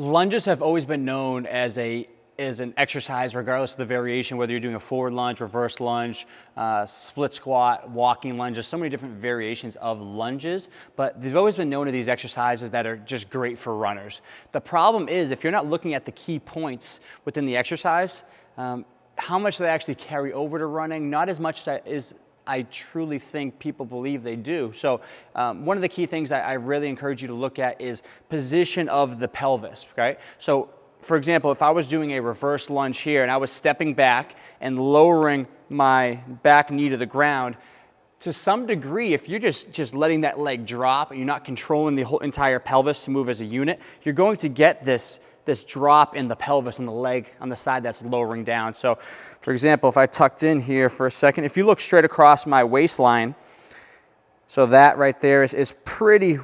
Lunges have always been known as an exercise, regardless of the variation, whether you're doing a forward lunge, reverse lunge, split squat, walking lunges, so many different variations of lunges, but they've always been known to these exercises that are just great for runners. The problem is, if you're not looking at the key points within the exercise, how much do they actually carry over to running? Not as much as I truly think people believe they do. So one of the key things I really encourage you to look at is position of the pelvis, right? So for example, if I was doing a reverse lunge here and I was stepping back and lowering my back knee to the ground, to some degree, if you're just letting that leg drop and you're not controlling the whole entire pelvis to move as a unit, you're going to get this drop in the pelvis on the leg on the side that's lowering down. So for example, if I tucked in here for a second, if you look straight across my waistline, so that right there is pretty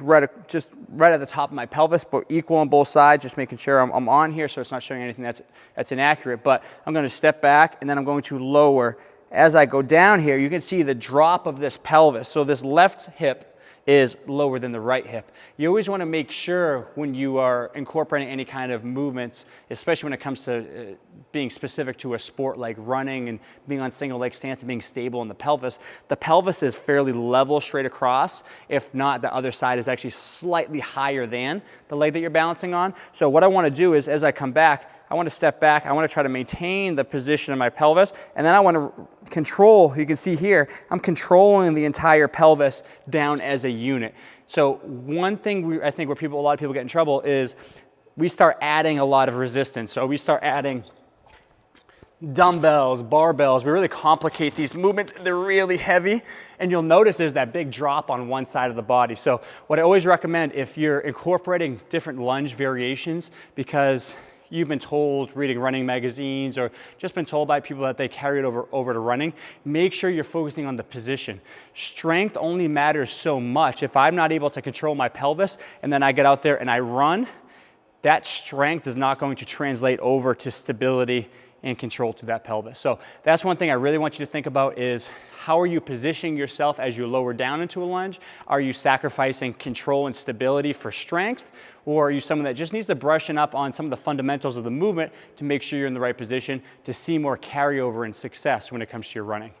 just right at the top of my pelvis, but equal on both sides, just making sure I'm on here so it's not showing anything that's inaccurate. But I'm going to step back and then I'm going to lower. As I go down here, you can see the drop of this pelvis. So this left hip is lower than the right hip. You always want to make sure when you are incorporating any kind of movements, especially when it comes to being specific to a sport like running and being on single leg stance and being stable in the pelvis is fairly level straight across. If not, the other side is actually slightly higher than the leg that you're balancing on. So what I want to do is, as I come back, I want to step back, I want to try to maintain the position of my pelvis, and then I want to control, you can see here, I'm controlling the entire pelvis down as a unit. So one thing I think where a lot of people get in trouble is we start adding a lot of resistance. So we start adding dumbbells, barbells, we really complicate these movements, they're really heavy, and you'll notice there's that big drop on one side of the body. So what I always recommend, if you're incorporating different lunge variations, because you've been told reading running magazines or just been told by people that they carry it over to running, make sure you're focusing on the position. Strength only matters so much. If I'm not able to control my pelvis and then I get out there and I run, that strength is not going to translate over to stability and control to that pelvis. So that's one thing I really want you to think about is how are you positioning yourself as you lower down into a lunge? Are you sacrificing control and stability for strength? Or are you someone that just needs to brushing up on some of the fundamentals of the movement to make sure you're in the right position to see more carryover and success when it comes to your running?